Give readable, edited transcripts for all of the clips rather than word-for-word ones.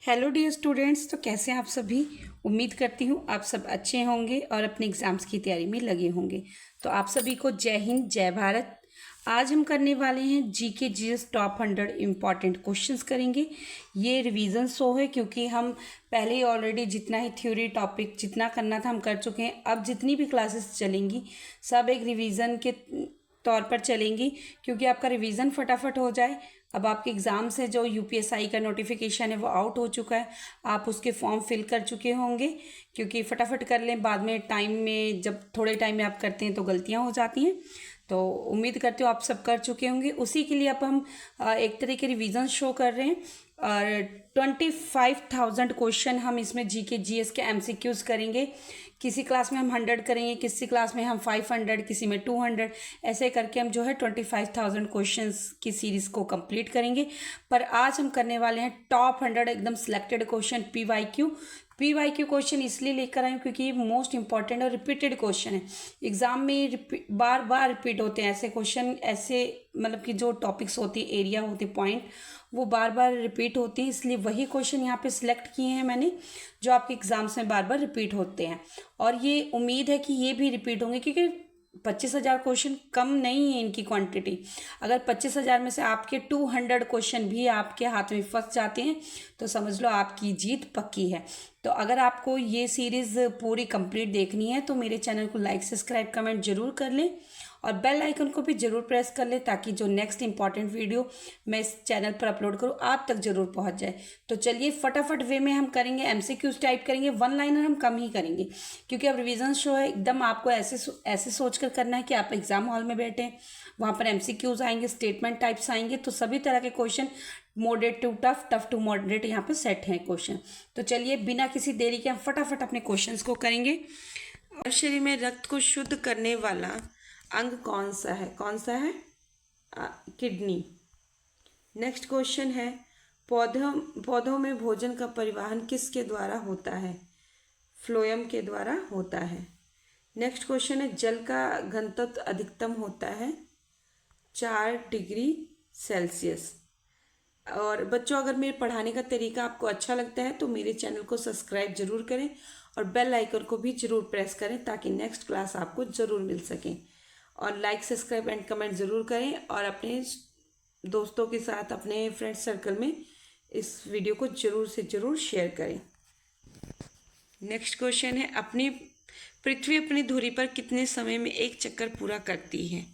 Hello dear students. तो कैसे हैं आप सभी। उम्मीद करती हूँ आप सब अच्छे होंगे और अपने एग्ज़ाम्स की तैयारी में लगे होंगे। तो आप सभी को जय हिंद जय भारत। आज हम करने वाले हैं GK GS top 100 important questions करेंगे। ये रिवीजन शो है क्योंकि हम पहले ही ऑलरेडी जितना ही थ्योरी टॉपिक जितना करना था हम कर चुके हैं। अब जितनी भी क्लासेस चलेंगी सब एक रिवीजन के तौर पर चलेंगी क्योंकि आपका रिवीजन फटाफट हो जाए। अब आपके एग्ज़ाम से जो यूपीएसआई का नोटिफिकेशन है वो आउट हो चुका है। आप उसके फॉर्म फिल कर चुके होंगे क्योंकि फटाफट कर लें, बाद में टाइम में जब थोड़े टाइम में आप करते हैं तो गलतियां हो जाती हैं। तो उम्मीद करते हो आप सब कर चुके होंगे। उसी के लिए अब हम एक तरह के रिवीजन शो कर रहे हैं और 25,000 क्वेश्चन हम इसमें जीके जीएस के एमसीक्यूज करेंगे। किसी क्लास में हम 100 करेंगे, किसी क्लास में हम 500, किसी में 200, ऐसे करके हम जो है 25,000 क्वेश्चंस की सीरीज़ को कंप्लीट करेंगे। पर आज हम करने वाले हैं टॉप 100 एकदम सिलेक्टेड क्वेश्चन पीवाईक्यू क्वेश्चन इसलिए लेकर आए हूँ क्योंकि ये मोस्ट इंपॉर्टेंट और रिपीटेड क्वेश्चन है। एग्जाम में बार बार रिपीट होते हैं ऐसे क्वेश्चन, ऐसे मतलब कि जो टॉपिक्स होती है, एरिया होती पॉइंट, वो बार बार रिपीट होते हैं। इसलिए वही क्वेश्चन यहाँ पे सिलेक्ट किए हैं मैंने जो आपके एग्जाम्स में बार बार रिपीट होते हैं। और ये उम्मीद है कि ये भी रिपीट होंगे क्योंकि 25,000 क्वेश्चन कम नहीं है इनकी क्वांटिटी। अगर 25,000 में से आपके 200 क्वेश्चन भी आपके हाथ में फंस जाते हैं तो समझ लो आपकी जीत पक्की है। तो अगर आपको ये सीरीज़ पूरी कंप्लीट देखनी है तो मेरे चैनल को लाइक सब्सक्राइब कमेंट जरूर कर लें और बेल आइकन को भी जरूर प्रेस कर लें ताकि जो नेक्स्ट इंपॉर्टेंट वीडियो मैं इस चैनल पर अपलोड करूँ आप तक जरूर पहुंच जाए। तो चलिए फटाफट वे में हम करेंगे, एमसीक्यूज टाइप करेंगे, वन लाइनर हम कम ही करेंगे क्योंकि अब रिवीजन शो है। एकदम आपको ऐसे सोच कर करना है कि आप एग्जाम हॉल में बैठे, वहाँ पर एमसीक्यूज आएंगे, स्टेटमेंट टाइप्स आएंगे, तो सभी तरह के question moderate to tough, tough to moderate यहाँ पे सेट हैं क्वेश्चन। तो चलिए बिना किसी देरी के हम फटाफट अपने क्वेश्चंस को करेंगे। और शरीर में रक्त को शुद्ध करने वाला अंग कौन सा है? कौन सा है? किडनी। नेक्स्ट क्वेश्चन है पौधों पौधों में भोजन का परिवहन किसके द्वारा होता है? फ्लोएम के द्वारा होता है। नेक्स्ट क्वेश्चन है जल का घनत्व अधिकतम होता है 4 डिग्री सेल्सियस। और बच्चों अगर मेरे पढ़ाने का तरीका आपको अच्छा लगता है तो मेरे चैनल को सब्सक्राइब जरूर करें और बेल आइकन को भी जरूर प्रेस करें ताकि नेक्स्ट क्लास आपको ज़रूर मिल सके। और लाइक सब्सक्राइब एंड कमेंट ज़रूर करें और अपने दोस्तों के साथ, अपने फ्रेंड सर्कल में इस वीडियो को ज़रूर से ज़रूर शेयर करें। नेक्स्ट क्वेश्चन है पृथ्वी अपनी धुरी पर कितने समय में एक चक्कर पूरा करती है?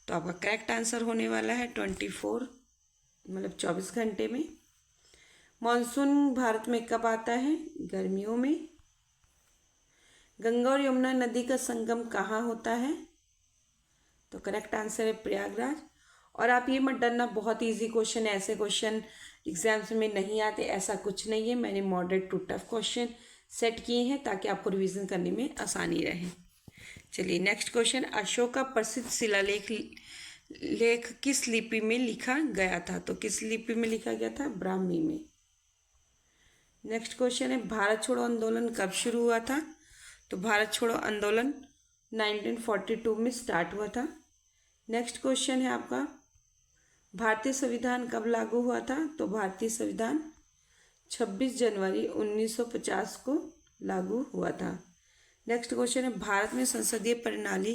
तो आपका करेक्ट आंसर होने वाला है 24, मतलब 24 घंटे में। मानसून भारत में कब आता है? गर्मियों में। गंगा और यमुना नदी का संगम कहाँ होता है? तो करेक्ट आंसर है प्रयागराज। और आप ये मत डरना, बहुत इजी क्वेश्चन है, ऐसे क्वेश्चन एग्जाम्स में नहीं आते, ऐसा कुछ नहीं है। मैंने moderate to tough question set किए हैं ताकि आपको रिवीजन करने में आसानी रहे। चलिए नेक्स्ट क्वेश्चन, अशोक का प्रसिद्ध शिलालेख लेख किस लिपि में लिखा गया था? तो किस लिपि में लिखा गया था? ब्राह्मी में। नेक्स्ट क्वेश्चन है भारत छोड़ो आंदोलन कब शुरू हुआ था? तो भारत छोड़ो आंदोलन 1942 में स्टार्ट हुआ था। नेक्स्ट क्वेश्चन है आपका भारतीय संविधान कब लागू हुआ था? तो भारतीय संविधान 26 जनवरी 1950 को लागू हुआ था। नेक्स्ट क्वेश्चन है भारत में संसदीय प्रणाली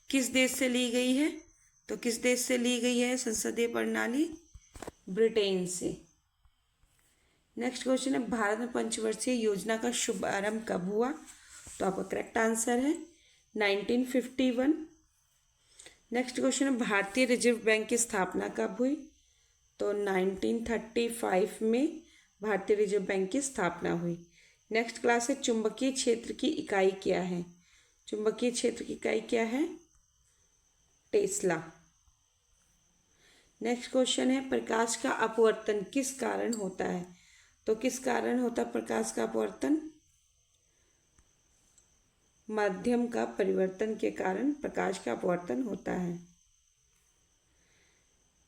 किस देश से ली गई है? तो किस देश से ली गई है संसदीय प्रणाली? ब्रिटेन से। नेक्स्ट क्वेश्चन है भारत में पंचवर्षीय योजना का शुभारंभ कब हुआ? तो आपका करेक्ट आंसर है 1951। नेक्स्ट क्वेश्चन है भारतीय रिजर्व बैंक की स्थापना कब हुई? तो 1935 में भारतीय रिजर्व बैंक की स्थापना हुई। नेक्स्ट क्लास है चुंबकीय क्षेत्र की इकाई क्या है? चुंबकीय क्षेत्र की इकाई क्या है? टेस्ला। नेक्स्ट क्वेश्चन है प्रकाश का अपवर्तन किस कारण होता है? तो किस कारण होता है प्रकाश का अपवर्तन? माध्यम का परिवर्तन के कारण प्रकाश का अपवर्तन होता है।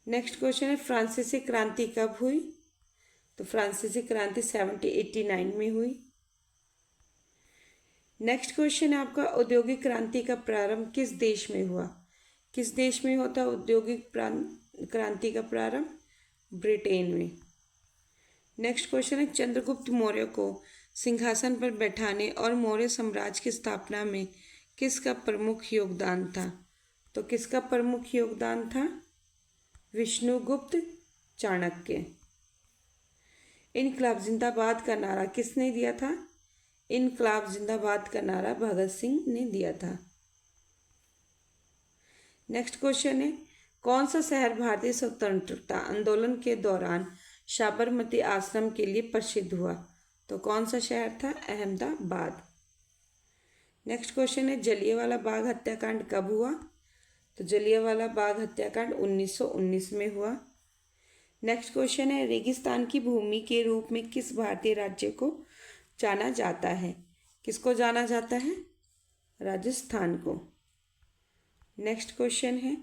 नेक्स्ट क्वेश्चन है फ्रांसीसी क्रांति कब हुई? तो फ्रांसीसी क्रांति 1789 में हुई। नेक्स्ट क्वेश्चन है आपका औद्योगिक क्रांति का प्रारंभ किस देश में हुआ? किस देश में होता है औद्योगिक क्रांति का प्रारंभ? ब्रिटेन में। नेक्स्ट क्वेश्चन है, चंद्रगुप्त मौर्य को सिंहासन पर बैठाने और मौर्य साम्राज्य की स्थापना में किसका प्रमुख योगदान था? तो किसका प्रमुख योगदान था? विष्णुगुप्त चाणक्य। इनकलाब जिंदाबाद का नारा किसने दिया था? इनकलाब जिंदाबाद का नारा भगत सिंह ने दिया था। नेक्स्ट क्वेश्चन है, कौन सा शहर भारतीय स्वतंत्रता आंदोलन के दौरान साबरमती आश्रम के लिए प्रसिद्ध हुआ? तो कौन सा शहर था? अहमदाबाद। नेक्स्ट क्वेश्चन है, जलियांवाला बाग हत्याकांड कब हुआ? तो जलियांवाला बाग हत्याकांड 1919 में हुआ। नेक्स्ट क्वेश्चन है, रेगिस्तान की भूमि के रूप में किस भारतीय राज्य को जाना जाता है? किसको जाना जाता है? राजस्थान को। नेक्स्ट क्वेश्चन है,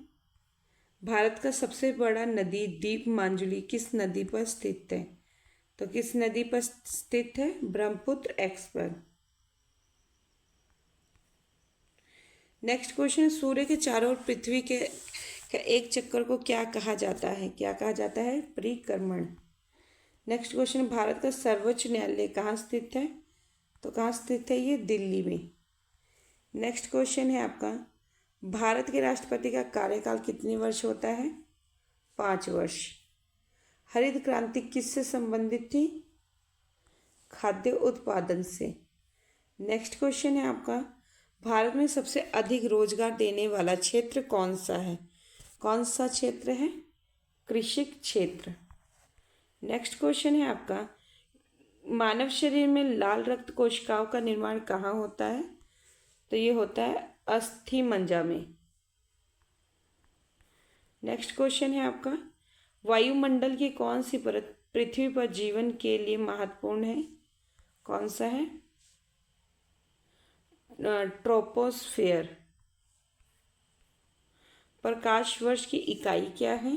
भारत का सबसे बड़ा नदी द्वीप मांजुली किस नदी पर स्थित है? तो किस नदी पर स्थित है? ब्रह्मपुत्र एक्स पर। नेक्स्ट क्वेश्चन, सूर्य के चारों ओर पृथ्वी के एक चक्कर को क्या कहा जाता है? क्या कहा जाता है? परिक्रमण। नेक्स्ट क्वेश्चन, भारत का सर्वोच्च न्यायालय कहाँ स्थित है? तो कहाँ स्थित है? ये दिल्ली में। नेक्स्ट क्वेश्चन है आपका, भारत के राष्ट्रपति का कार्यकाल कितने वर्ष होता है? 5 वर्ष। हरित क्रांति किससे संबंधित थी? खाद्य उत्पादन से। नेक्स्ट क्वेश्चन है आपका, भारत में सबसे अधिक रोजगार देने वाला क्षेत्र कौन सा है? कौन सा क्षेत्र है? कृषि क्षेत्र। नेक्स्ट क्वेश्चन है आपका, मानव शरीर में लाल रक्त कोशिकाओं का निर्माण कहाँ होता है? तो ये होता है अस्थि मज्जा में। नेक्स्ट क्वेश्चन है आपका, वायुमंडल की कौन सी परत पृथ्वी पर जीवन के लिए महत्वपूर्ण है? कौन सा है? ट्रोपोस्फेयर। प्रकाश वर्ष की इकाई क्या है?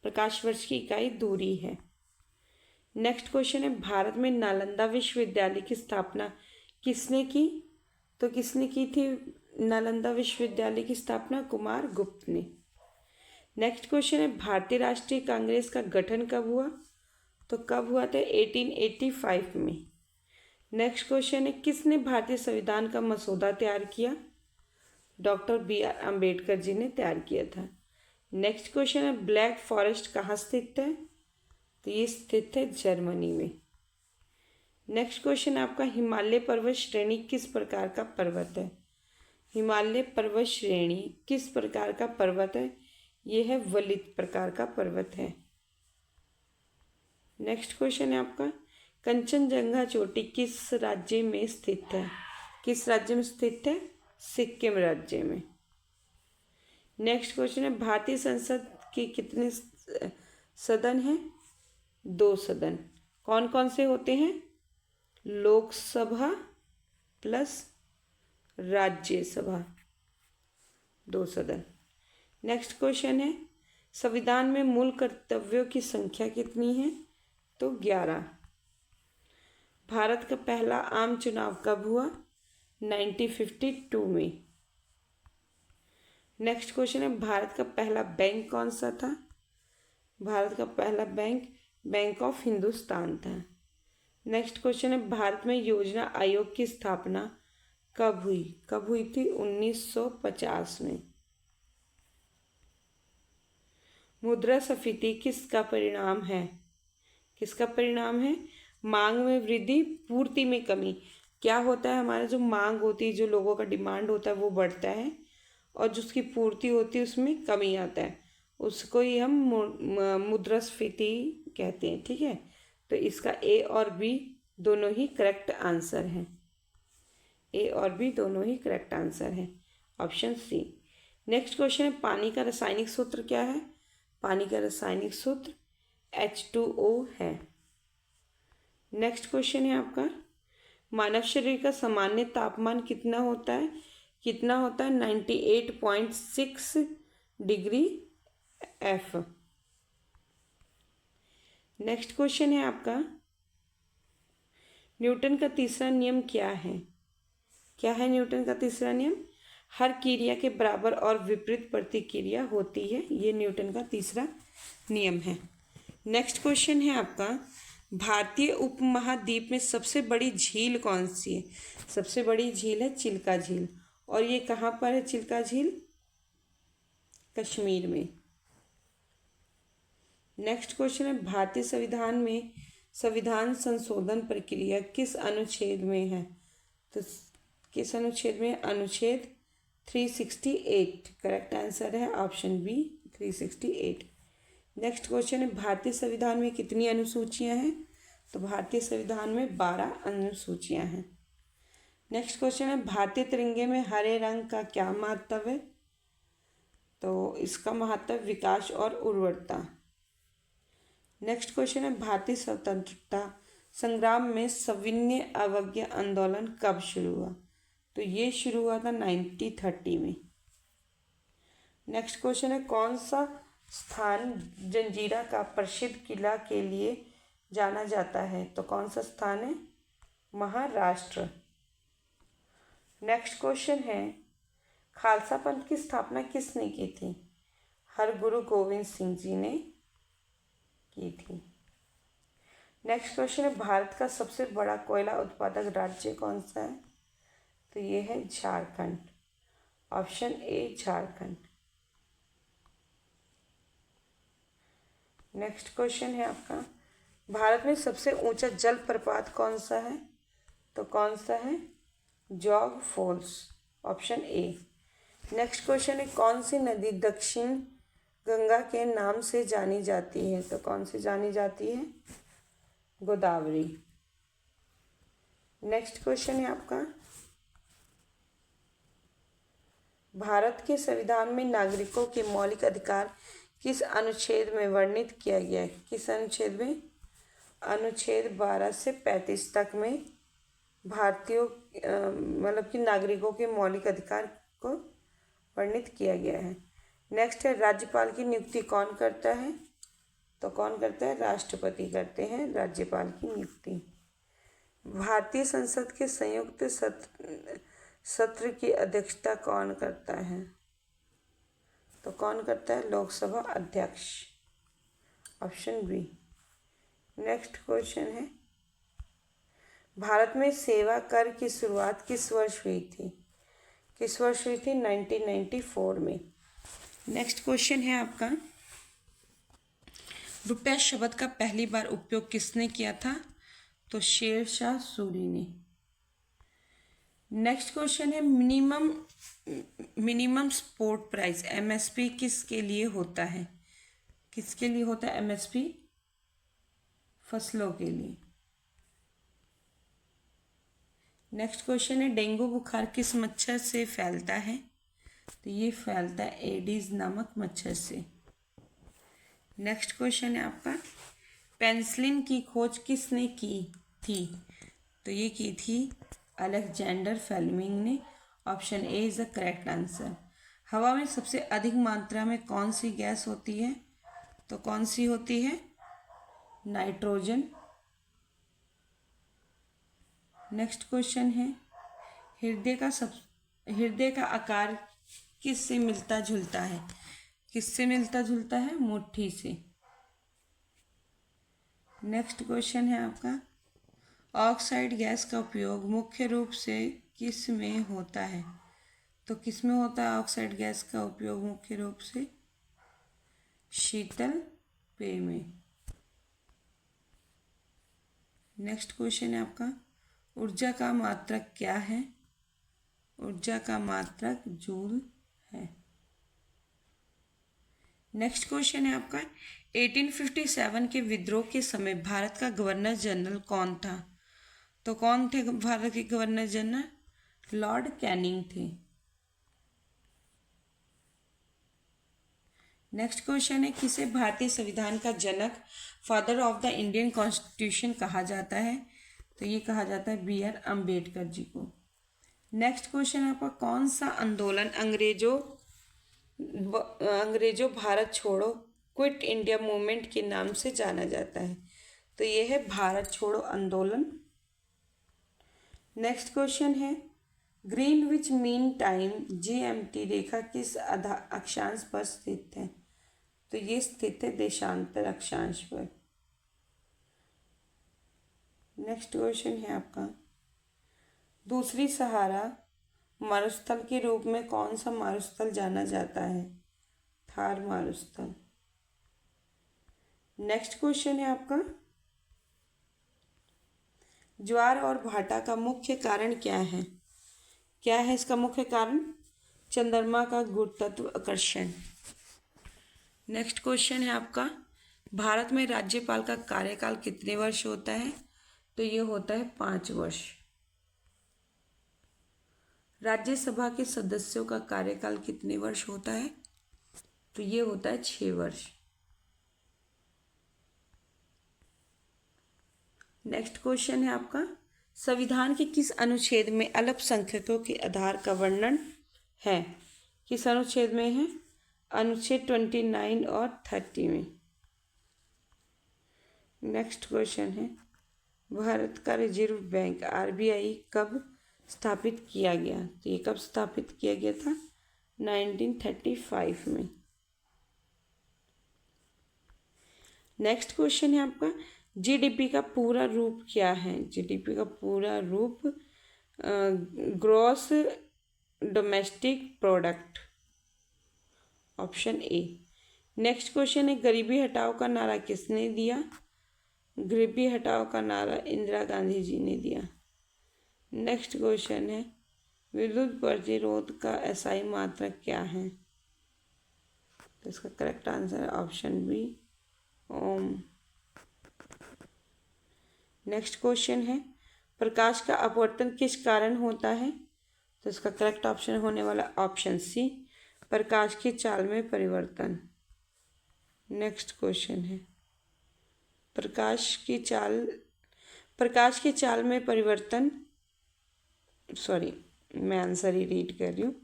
प्रकाश वर्ष की इकाई दूरी है। नेक्स्ट क्वेश्चन है, भारत में नालंदा विश्वविद्यालय की स्थापना किसने की? तो किसने की थी नालंदा विश्वविद्यालय की स्थापना? कुमार गुप्त ने। नेक्स्ट क्वेश्चन है, भारतीय राष्ट्रीय कांग्रेस का गठन कब हुआ? तो कब हुआ था? 1885 में। नेक्स्ट क्वेश्चन है, किसने भारतीय संविधान का मसौदा तैयार किया? डॉक्टर BR अम्बेडकर जी ने तैयार किया था। नेक्स्ट क्वेश्चन है, ब्लैक फॉरेस्ट कहाँ स्थित है? तो ये स्थित है जर्मनी में। नेक्स्ट क्वेश्चन आपका, हिमालय पर्वत श्रेणी किस प्रकार का पर्वत है? हिमालय पर्वत श्रेणी किस प्रकार का पर्वत है? यह है वलित प्रकार का पर्वत है। नेक्स्ट क्वेश्चन है आपका, कंचनजंगा चोटी किस राज्य में स्थित है? किस राज्य में स्थित है? सिक्किम राज्य में। नेक्स्ट क्वेश्चन है, भारतीय संसद के कितने सदन हैं? 2 सदन। कौन कौन से होते हैं? लोकसभा प्लस राज्यसभा, 2 सदन। नेक्स्ट क्वेश्चन है, संविधान में मूल कर्तव्यों की संख्या कितनी है? तो 11। भारत का पहला आम चुनाव कब हुआ? 1952 में। नेक्स्ट क्वेश्चन है, भारत का पहला बैंक कौन सा था? भारत का पहला बैंक बैंक ऑफ हिंदुस्तान था। नेक्स्ट क्वेश्चन है, भारत में योजना आयोग की स्थापना कब हुई? कब हुई थी? 1950 में। मुद्रास्फीति किसका परिणाम है? किसका परिणाम है? मांग में वृद्धि, पूर्ति में कमी। क्या होता है, हमारा जो मांग होती है, जो लोगों का डिमांड होता है वो बढ़ता है, और जो उसकी पूर्ति होती है उसमें कमी आता है, उसको ही हम मुद्रास्फीति कहते हैं। ठीक है, तो इसका A और B दोनों ही करेक्ट आंसर हैं। A और B दोनों ही करेक्ट आंसर हैं, ऑप्शन C। नेक्स्ट क्वेश्चन है, पानी का रासायनिक सूत्र क्या है? पानी का रासायनिक सूत्र H2O है। नेक्स्ट क्वेश्चन है आपका, मानव शरीर का सामान्य तापमान कितना होता है? कितना होता है? 98.6 डिग्री F। नेक्स्ट क्वेश्चन है आपका, न्यूटन का तीसरा नियम क्या है? क्या है न्यूटन का तीसरा नियम? हर क्रिया के बराबर और विपरीत प्रतिक्रिया होती है, ये न्यूटन का तीसरा नियम है। नेक्स्ट क्वेश्चन है आपका, भारतीय उपमहाद्वीप में सबसे बड़ी झील कौन सी है? सबसे बड़ी झील है चिल्का झील। और ये कहाँ पर है चिल्का झील? कश्मीर में। नेक्स्ट क्वेश्चन है भारतीय संविधान में संविधान संशोधन प्रक्रिया किस अनुच्छेद में है? तो किस अनुच्छेद में? अनुच्छेद 368। करेक्ट आंसर है ऑप्शन बी 368। नेक्स्ट क्वेश्चन है भारतीय संविधान में कितनी अनुसूचियां हैं? तो भारतीय संविधान में 12 अनुसूचियां हैं। नेक्स्ट क्वेश्चन है भारतीय तिरंगे में हरे रंग का क्या महत्व है? तो इसका महत्व विकास और उर्वरता। नेक्स्ट क्वेश्चन है भारतीय स्वतंत्रता संग्राम में सविनय अवज्ञा आंदोलन कब शुरू हुआ? तो ये शुरू हुआ था 1930 में। नेक्स्ट क्वेश्चन है कौन सा स्थान जंजीरा का प्रसिद्ध किला के लिए जाना जाता है? तो कौन सा स्थान है? महाराष्ट्र। नेक्स्ट क्वेश्चन है खालसा पंथ की स्थापना किसने की थी? हरगुरु गोविंद सिंह जी ने की थी। नेक्स्ट क्वेश्चन है भारत का सबसे बड़ा कोयला उत्पादक राज्य कौन सा है? तो ये है Jharkhand. Option A Jharkhand. Next question है आपका भारत में सबसे ऊंचा जलप्रपात कौन सा है? तो कौन सा है? Jog Falls. Option A. Next question है कौन सी नदी दक्षिण गंगा के नाम से जानी जाती है? तो कौन सी जानी जाती है? गोदावरी। नेक्स्ट क्वेश्चन है आपका भारत के संविधान में नागरिकों के मौलिक अधिकार किस अनुच्छेद में वर्णित किया गया है? किस अनुच्छेद में? अनुच्छेद 12 से 35 तक में भारतीयों मतलब कि नागरिकों के मौलिक अधिकार को वर्णित किया गया है। नेक्स्ट है राज्यपाल की नियुक्ति कौन करता है? तो कौन करता है? राष्ट्रपति करते हैं राज्यपाल की नियुक्ति। भारतीय संसद के संयुक्त सत्र की अध्यक्षता कौन करता है? तो कौन करता है? लोकसभा अध्यक्ष। Option B. नेक्स्ट क्वेश्चन है भारत में सेवा कर की शुरुआत किस वर्ष हुई थी? किस वर्ष हुई थी? 1994 में। नेक्स्ट क्वेश्चन है आपका रुपया शब्द का पहली बार उपयोग किसने किया था? तो शेरशाह सूरी ने। नेक्स्ट क्वेश्चन है मिनिमम सपोर्ट प्राइस एमएसपी किसके लिए होता है? किसके लिए होता है एमएसपी? फसलों के लिए। नेक्स्ट क्वेश्चन है डेंगू बुखार किस मच्छर से फैलता है? तो ये फैलता है एडीज नामक मच्छर से। नेक्स्ट क्वेश्चन है आपका पेनिसिलिन की खोज किसने की थी? तो ये की थी अलेक्जेंडर फ्लेमिंग ने। Option A is the correct answer. हवा में सबसे अधिक मात्रा में कौन सी गैस होती है? तो कौन सी होती है? नाइट्रोजन। नेक्स्ट क्वेश्चन है हृदय का आकार किससे मिलता जुलता है? किससे मिलता जुलता है? मुट्ठी से। नेक्स्ट क्वेश्चन है आपका ऑक्साइड गैस का उपयोग मुख्य रूप से किस में होता है? तो किस में होता है ऑक्साइड गैस का उपयोग मुख्य रूप से? शीतल पेय में। नेक्स्ट क्वेश्चन है आपका ऊर्जा का मात्रक क्या है? ऊर्जा का मात्रक जूल है। नेक्स्ट क्वेश्चन है आपका 1857 के विद्रोह के समय भारत का गवर्नर जनरल कौन था? तो कौन थे भारत के गवर्नर जनरल? लॉर्ड कैनिंग थे। नेक्स्ट क्वेश्चन है किसे भारतीय संविधान का जनक father of the Indian constitution कहा जाता है? तो ये कहा जाता है बी आर अम्बेडकर जी को। नेक्स्ट क्वेश्चन है आपका कौन सा आंदोलन अंग्रेजों भारत छोड़ो क्विट इंडिया मूवमेंट के नाम से जाना जाता है? तो ये है भारत छोड़ो आंदोलन। नेक्स्ट क्वेश्चन है ग्रीनविच मीन टाइम जीएमटी रेखा किस अक्षांश पर स्थित है? तो ये स्थित है देशांतर अक्षांश पर। नेक्स्ट क्वेश्चन है आपका, दूसरी सहारा मरुस्थल के रूप में कौन सा मरुस्थल जाना जाता है? थार मरुस्थल। नेक्स्ट क्वेश्चन है आपका, ज्वार और भाटा का मुख्य कारण क्या है? क्या है इसका मुख्य कारण? चंद्रमा का गुरुत्व आकर्षण। नेक्स्ट क्वेश्चन है आपका, भारत में राज्यपाल का कार्यकाल कितने वर्ष होता है? तो ये होता है 5 वर्ष। राज्यसभा के सदस्यों का कार्यकाल कितने वर्ष होता है? तो ये होता है 6 वर्ष। नेक्स्ट क्वेश्चन है आपका, संविधान के किस अनुच्छेद में अल्पसंख्यकों के आधार का वर्णन है? किस अनुच्छेद में है? अनुच्छेद 29 और 30 में। नेक्स्ट क्वेश्चन है, भारत का रिजर्व बैंक आरबीआई कब स्थापित किया गया? तो ये कब स्थापित किया गया था? 1935 में। नेक्स्ट क्वेश्चन है आपका, जीडीपी का पूरा रूप क्या है? जीडीपी का पूरा रूप gross domestic product, option A. Next question है, गरीबी हटाओ का नारा किसने दिया? गरीबी हटाओ का नारा इंदिरा गांधी जी ने दिया। नेक्स्ट क्वेश्चन है, विद्युत प्रतिरोध का एसआई मात्रक क्या है? तो इसका करेक्ट आंसर है ऑप्शन बी, ओम। नेक्स्ट क्वेश्चन है, प्रकाश का अपवर्तन किस कारण होता है? तो इसका करेक्ट ऑप्शन होने वाला ऑप्शन सी, प्रकाश की चाल में परिवर्तन। नेक्स्ट क्वेश्चन है, प्रकाश की चाल में परिवर्तन, सॉरी मैं आंसर ही रीड कर रही हूँ,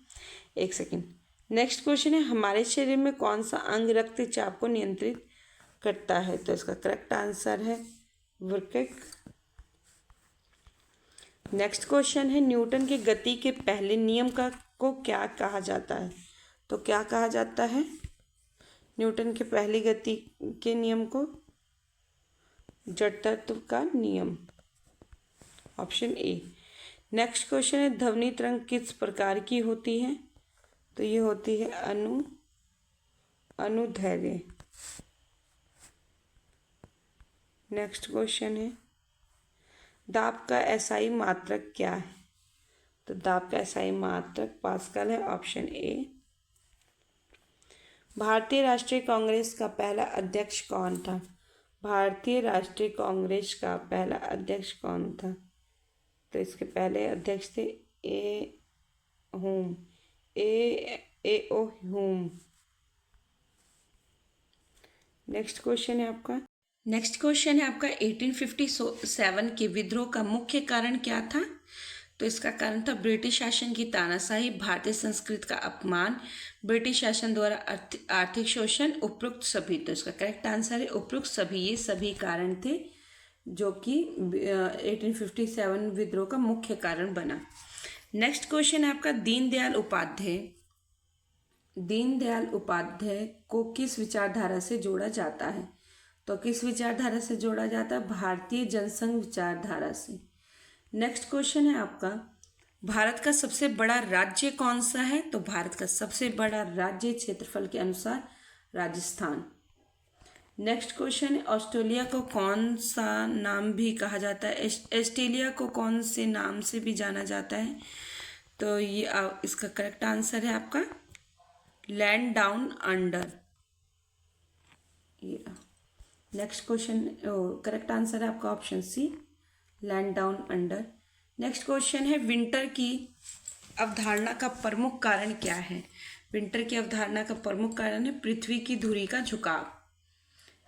एक सेकेंड। नेक्स्ट क्वेश्चन है, हमारे शरीर में कौन सा अंग रक्तचाप को नियंत्रित करता है? तो इसका करेक्ट आंसर है वृक्क। नेक्स्ट क्वेश्चन है, न्यूटन के गति के पहले नियम को क्या कहा जाता है? तो क्या कहा जाता है न्यूटन के पहली गति के नियम को? जड़त्व का नियम, ऑप्शन ए। नेक्स्ट क्वेश्चन है, ध्वनि तरंग किस प्रकार की होती है? तो ये होती है अनुदैर्ध्य। नेक्स्ट क्वेश्चन है, दाब का एसआई मात्रक क्या है? तो दाब का एसआई मात्रक पास्कल है, ऑप्शन ए। भारतीय राष्ट्रीय कांग्रेस का पहला अध्यक्ष कौन था? भारतीय राष्ट्रीय कांग्रेस का पहला अध्यक्ष कौन था? तो इसके पहले अध्यक्ष थे ए ओ ह्यूम। नेक्स्ट क्वेश्चन है आपका, 1857 के विद्रोह का मुख्य कारण क्या था? तो इसका कारण था ब्रिटिश शासन की तानाशाही, भारतीय संस्कृति का अपमान, ब्रिटिश शासन द्वारा आर्थिक शोषण, उपरोक्त सभी। तो इसका करेक्ट आंसर है उपरोक्त सभी। ये सभी कारण थे जो कि 1857 विद्रोह का मुख्य कारण बना। नेक्स्ट क्वेश्चन है आपका, दीनदयाल उपाध्याय को किस विचारधारा से जोड़ा जाता है? तो किस विचारधारा से जोड़ा जाता है? भारतीय जनसंघ विचारधारा से। नेक्स्ट क्वेश्चन है आपका, भारत का सबसे बड़ा राज्य कौन सा है? तो भारत का सबसे बड़ा राज्य क्षेत्रफल के अनुसार राजस्थान। नेक्स्ट क्वेश्चन है, ऑस्ट्रेलिया को कौन सा नाम भी कहा जाता है? ऑस्ट्रेलिया को कौन से नाम से भी जाना जाता है? तो ये इसका करेक्ट आंसर है आपका land down under. Next question, correct answer है आपका option C, land down under. Next question है, विंटर की अवधारणा का प्रमुख कारण क्या है? विंटर की अवधारणा का प्रमुख कारण है पृथ्वी की धुरी का झुकाव।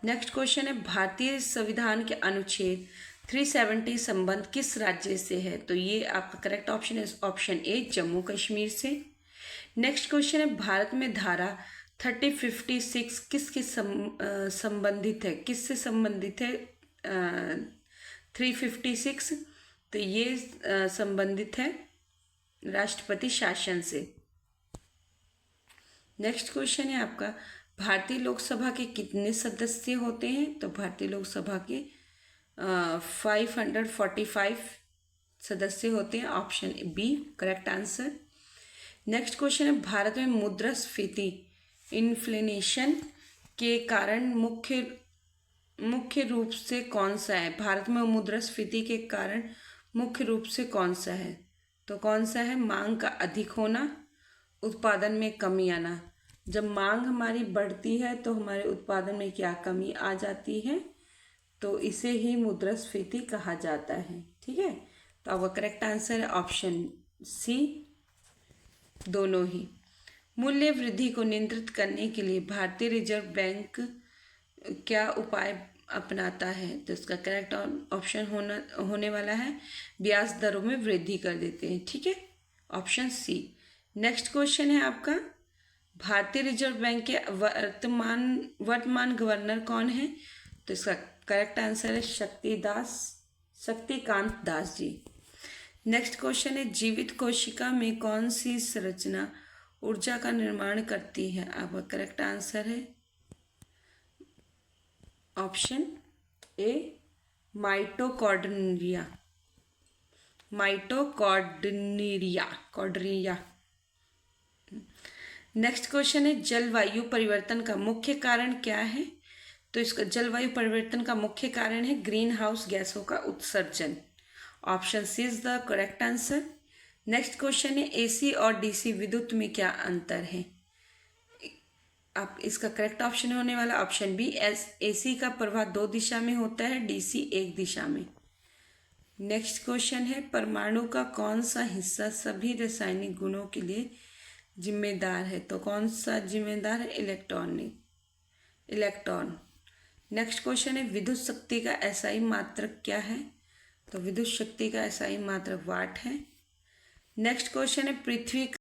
नेक्स्ट क्वेश्चन है, भारतीय संविधान के अनुच्छेद 370 संबंध किस राज्य से है? तो ये आपका करेक्ट ऑप्शन है ऑप्शन ए, जम्मू कश्मीर से। नेक्स्ट क्वेश्चन है, भारत में धारा 3056 किसके संबंधित है? किससे संबंधित है 356? तो ये संबंधित है राष्ट्रपति शासन से। नेक्स्ट क्वेश्चन है आपका, भारतीय लोकसभा के कितने सदस्य होते हैं? तो भारतीय लोकसभा के 545 सदस्य होते हैं। Option B correct answer. Next question है भारत में मुद्रास्फीति इन्फ्लेशन के कारण मुख्य रूप से कौन सा है। भारत में मुद्रास्फीति के कारण मुख्य रूप से कौन सा है, तो कौन सा है। मांग का अधिक होना, उत्पादन में कमी आना। जब मांग हमारी बढ़ती है तो हमारे उत्पादन में क्या कमी आ जाती है, तो इसे ही मुद्रास्फीति कहा जाता है। ठीक है, तो आपका करेक्ट आंसर है ऑप्शन सी, दोनों ही। मूल्य वृद्धि को नियंत्रित करने के लिए भारतीय रिजर्व बैंक क्या उपाय अपनाता है, तो इसका करेक्ट ऑप्शन होने वाला है ब्याज दरों में वृद्धि कर देते हैं। ठीक है, ऑप्शन सी। नेक्स्ट क्वेश्चन है आपका भारतीय रिजर्व बैंक के वर्तमान गवर्नर कौन है, तो इसका करेक्ट आंसर है शक्तिकांत दास जी। नेक्स्ट क्वेश्चन है जीवित कोशिका में कौन सी संरचना ऊर्जा का निर्माण करती है। आपका करेक्ट आंसर है option A mitochondria. Next question है जलवायु परिवर्तन का मुख्य कारण क्या है, तो इसका जलवायु परिवर्तन का मुख्य कारण है ग्रीन हाउस गैसों का उत्सर्जन। Option C is the correct answer. Next question है एसी और डीसी विद्युत में क्या अंतर है। आप इसका करेक्ट ऑप्शन होने वाला ऑप्शन बी, एसी का प्रवाह 2 दिशा में होता है, डीसी 1 दिशा में। नेक्स्ट क्वेश्चन है परमाणु का कौन सा हिस्सा सभी रासायनिक गुणों के लिए जिम्मेदार है, तो कौन सा जिम्मेदार है। इलेक्ट्रॉन। नेक्स्ट क्वेश्चन है विद्युत शक्ति का एसआई मात्रक क्या है, तो विद्युत शक्ति का एसआई मात्रक वाट है। नेक्स्ट क्वेश्चन है पृथ्वी